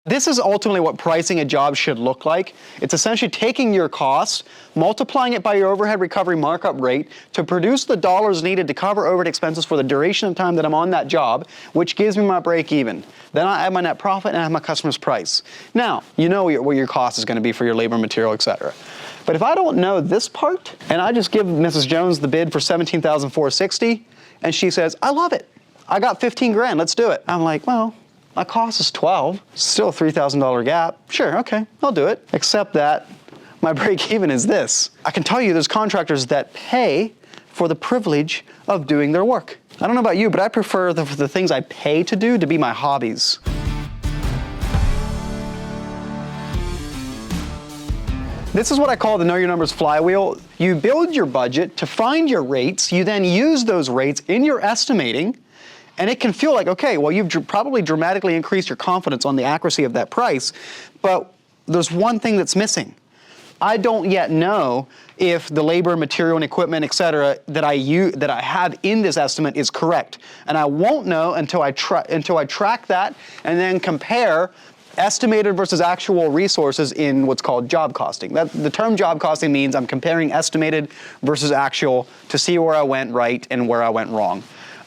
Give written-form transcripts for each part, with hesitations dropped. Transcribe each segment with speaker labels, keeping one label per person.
Speaker 1: This is ultimately what pricing a job should look like. It's essentially taking your costs, multiplying it by your overhead recovery markup rate to produce the dollars needed to cover overhead expenses for the duration of time that I'm on that job, which gives me my break even. Then I add my net profit and I have my customer's price. Now, you know what your cost is going to be for your labor, material, etc. But if I don't know this part, and I just give Mrs. Jones the bid for $17,460, and she says, I love it. I got 15 grand, let's do it. I'm like, well, my cost is 12, still a $3,000 gap. Sure, okay, I'll do it. Except that my break even is this. I can tell you there's contractors that pay for the privilege of doing their work. I don't know about you, but I prefer the things I pay to do to be my hobbies. This is what I call the Know Your Numbers flywheel. You build your budget to find your rates. You then use those rates in your estimating. And it can feel like, okay, well, you've probably dramatically increased your confidence on the accuracy of that price, but there's one thing that's missing. I don't yet know if the labor, material, and equipment, et cetera, that I have in this estimate is correct. And I won't know until I track that and then compare estimated versus actual resources in what's called job costing. The term job costing means I'm comparing estimated versus actual to see where I went right and where I went wrong.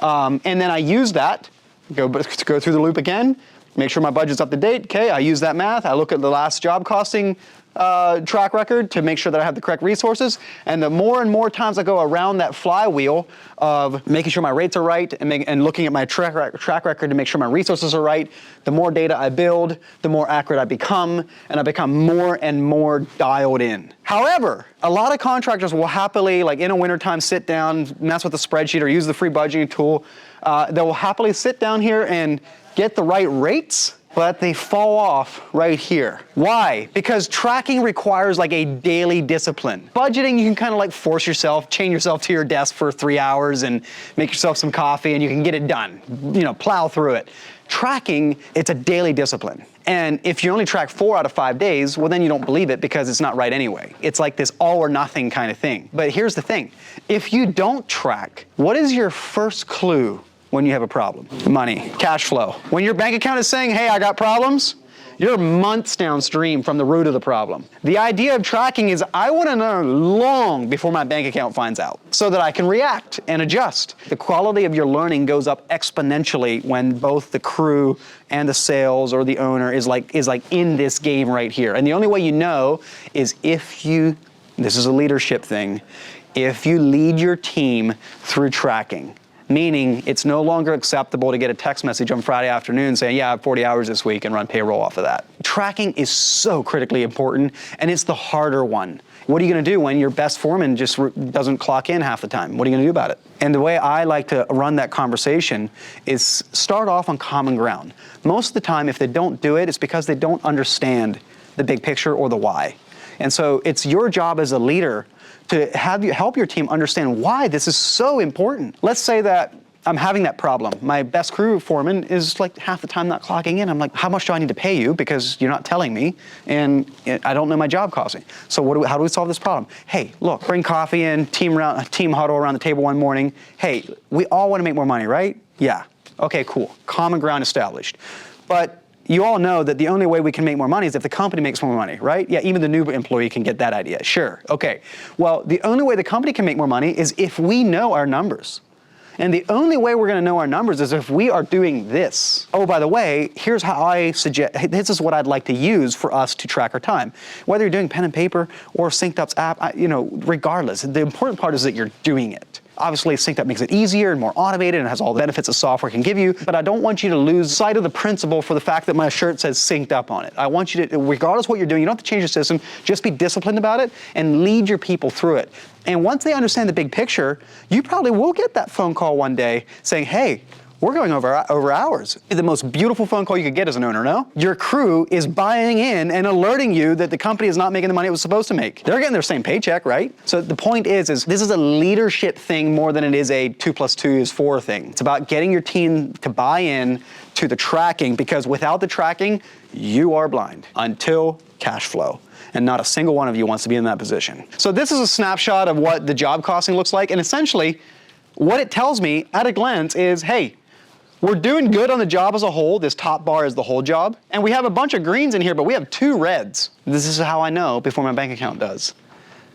Speaker 1: And then I use that, go through the loop again, make sure my budget's up to date. Okay, I use that math. I look at the last job costing track record to make sure that I have the correct resources. And the more and more times I go around that flywheel of making sure my rates are right and looking at my track record to make sure my resources are right, the more data I build, the more accurate I become, and I become more and more dialed in. However, a lot of contractors will happily, like in a wintertime, sit down, mess with a spreadsheet or use the free budgeting tool. They will happily sit down here and get the right rates, but they fall off right here. Why? Because tracking requires like a daily discipline. Budgeting, you can kind of like force yourself, chain yourself to your desk for 3 hours and make yourself some coffee and you can get it done. You know, plow through it. Tracking, it's a daily discipline. And if you only track 4 out of 5 days, well then you don't believe it because it's not right anyway. It's like this all or nothing kind of thing. But here's the thing. If you don't track, what is your first clue when you have a problem? Money, cash flow. When your bank account is saying, hey, I got problems, you're months downstream from the root of the problem. The idea of tracking is I want to know long before my bank account finds out so that I can react and adjust. The quality of your learning goes up exponentially when both the crew and the sales or the owner is like in this game right here. And the only way you know is if you, this is a leadership thing, if you lead your team through tracking. Meaning it's no longer acceptable to get a text message on Friday afternoon saying, yeah, I have 40 hours this week and run payroll off of that. Tracking is so critically important and it's the harder one. What are you gonna do when your best foreman just doesn't clock in half the time? What are you gonna do about it? And the way I like to run that conversation is start off on common ground. Most of the time, if they don't do it, it's because they don't understand the big picture or the why. And so it's your job as a leader to help your team understand why this is so important. Let's say that I'm having that problem. My best crew foreman is like half the time not clocking in. I'm like, how much do I need to pay you because you're not telling me and I don't know my job costing. So how do we solve this problem? Hey, look, bring coffee in, team huddle around the table one morning. Hey, we all want to make more money, right? Yeah. Okay, cool. Common ground established. But you all know that the only way we can make more money is if the company makes more money, right? Yeah, even the new employee can get that idea. Sure, okay. Well, the only way the company can make more money is if we know our numbers. And the only way we're gonna know our numbers is if we are doing this. Oh, by the way, here's how I suggest, this is what I'd like to use for us to track our time. Whether you're doing pen and paper or SynkedUP's app, regardless, the important part is that you're doing it. Obviously, SynkedUP makes it easier and more automated and has all the benefits that software can give you, but I don't want you to lose sight of the principle for the fact that my shirt says SynkedUP on it. I want you to, regardless of what you're doing, you don't have to change your system, just be disciplined about it and lead your people through it. And once they understand the big picture, you probably will get that phone call one day saying, hey, we're going over hours. The most beautiful phone call you could get as an owner, no? Your crew is buying in and alerting you that the company is not making the money it was supposed to make. They're getting their same paycheck, right? So the point is this is a leadership thing more than it is a 2 + 2 is 4 thing. It's about getting your team to buy in to the tracking because without the tracking, you are blind until cash flow. And not a single one of you wants to be in that position. So this is a snapshot of what the job costing looks like. And essentially, what it tells me at a glance is, hey, We're doing good on the job as a whole. This top bar is the whole job. And we have a bunch of greens in here, but we have 2 reds. This is how I know before my bank account does.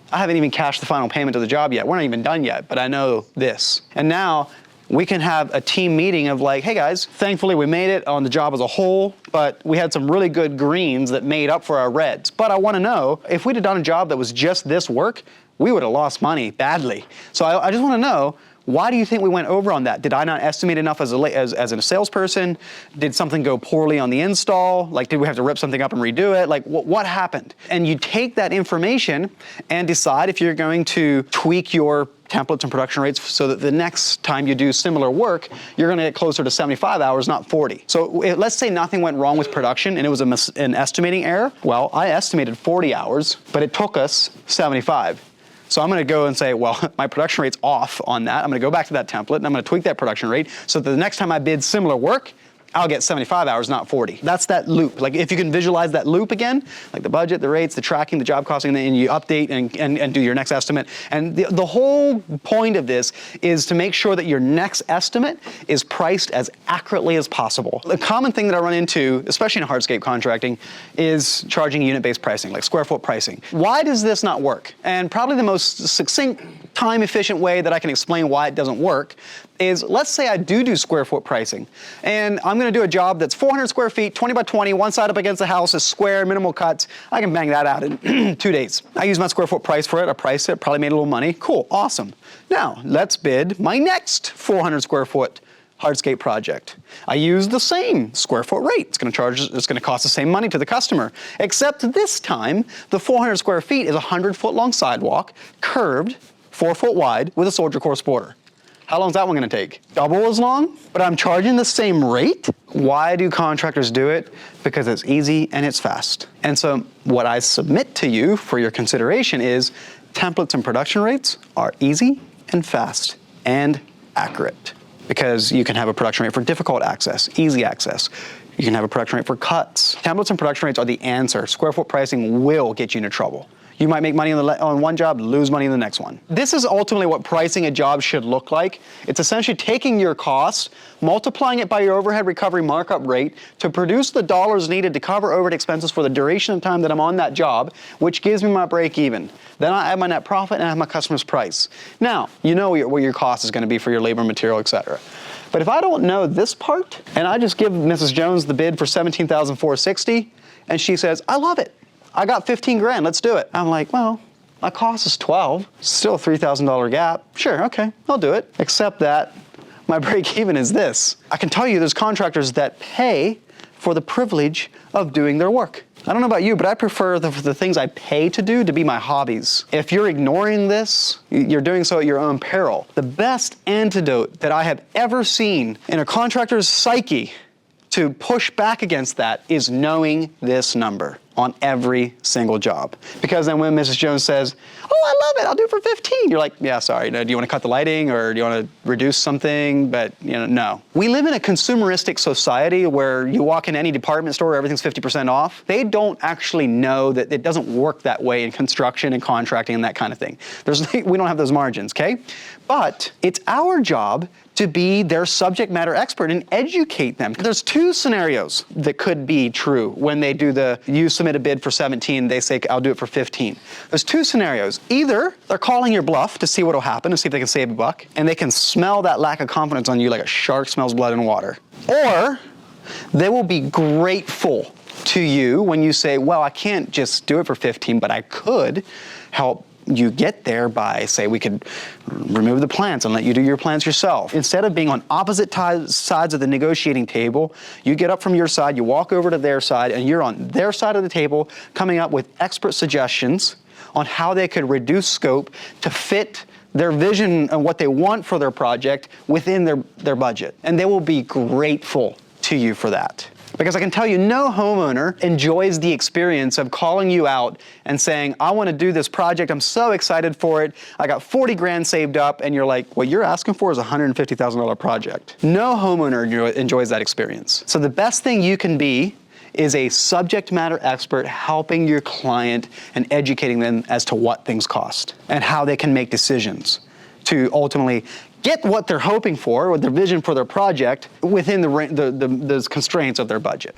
Speaker 1: I haven't even cashed the final payment of the job yet. We're not even done yet, but I know this. And now we can have a team meeting of like, hey guys, thankfully we made it on the job as a whole, but we had some really good greens that made up for our reds. But I want to know, if we'd have done a job that was just this work, we would have lost money badly. So I just want to know, why do you think we went over on that? Did I not estimate enough as a salesperson? Did something go poorly on the install? Like, did we have to rip something up and redo it? Like, what happened? And you take that information and decide if you're going to tweak your templates and production rates so that the next time you do similar work, you're going to get closer to 75 hours, not 40. So let's say nothing went wrong with production and it was an estimating error. Well, I estimated 40 hours, but it took us 75. So I'm going to go and say, well, my production rate's off on that. I'm going to go back to that template and I'm going to tweak that production rate so that the next time I bid similar work, I'll get 75 hours, not 40. That's that loop. Like if you can visualize that loop again, like the budget, the rates, the tracking, the job costing, and you update and do your next estimate. And the whole point of this is to make sure that your next estimate is priced as accurately as possible. The common thing that I run into, especially in hardscape contracting, is charging unit-based pricing, like square foot pricing. Why does this not work? And probably the most succinct, time-efficient way that I can explain why it doesn't work is, let's say I do square foot pricing, and I'm going to do a job that's 400 square feet, 20 by 20, one side up against the house is square, minimal cuts. I can bang that out in 2 days. I use my square foot price for it. I priced it, probably made a little money. Cool, awesome. Now, let's bid my next 400 square foot hardscape project. I use the same square foot rate. It's going to cost the same money to the customer, except this time the 400 square feet is a 100-foot long sidewalk, curved, 4 foot wide, with a soldier course border. How long is that one going to take? Double as long? But I'm charging the same rate? Why do contractors do it? Because it's easy and it's fast. And so what I submit to you for your consideration is templates and production rates are easy and fast and accurate. Because you can have a production rate for difficult access, easy access. You can have a production rate for cuts. Templates and production rates are the answer. Square foot pricing will get you into trouble. You might make money on one job, lose money in the next one. This is ultimately what pricing a job should look like. It's essentially taking your costs, multiplying it by your overhead recovery markup rate to produce the dollars needed to cover overhead expenses for the duration of time that I'm on that job, which gives me my break even. Then I add my net profit and I have my customer's price. Now, you know what your cost is going to be for your labor, material, etc. But if I don't know this part, and I just give Mrs. Jones the bid for $17,460, and she says, I love it. I got 15 grand, let's do it. I'm like, well, my cost is 12, still a $3,000 gap. Sure, okay, I'll do it. Except that my break even is this. I can tell you there's contractors that pay for the privilege of doing their work. I don't know about you, but I prefer the things I pay to do to be my hobbies. If you're ignoring this, you're doing so at your own peril. The best antidote that I have ever seen in a contractor's psyche to push back against that is knowing this number on every single job. Because then when Mrs. Jones says, oh, I love it, I'll do it for 15. You're like, yeah, sorry, no, do you want to cut the lighting or do you want to reduce something? But no. We live in a consumeristic society where you walk in any department store, everything's 50% off. They don't actually know that it doesn't work that way in construction and contracting and that kind of thing. We don't have those margins, okay? But it's our job to be their subject matter expert and educate them. There's 2 scenarios that could be true when they do you submit a bid for 17, they say, I'll do it for 15. There's 2 scenarios. Either they're calling your bluff to see what'll happen, to see if they can save a buck, and they can smell that lack of confidence on you like a shark smells blood and water. Or they will be grateful to you when you say, well, I can't just do it for 15, but I could help you get there by, say, we could remove the plants and let you do your plants yourself. Instead of being on opposite sides of the negotiating table, you get up from your side, you walk over to their side, and you're on their side of the table coming up with expert suggestions on how they could reduce scope to fit their vision and what they want for their project within their budget. And they will be grateful to you for that. Because I can tell you, no homeowner enjoys the experience of calling you out and saying, I want to do this project, I'm so excited for it, I got 40 grand saved up, and you're like, what you're asking for is a $150,000 project. No homeowner enjoys that experience. So the best thing you can be is a subject matter expert helping your client and educating them as to what things cost and how they can make decisions to ultimately get what they're hoping for, or their vision for their project, within those constraints of their budget.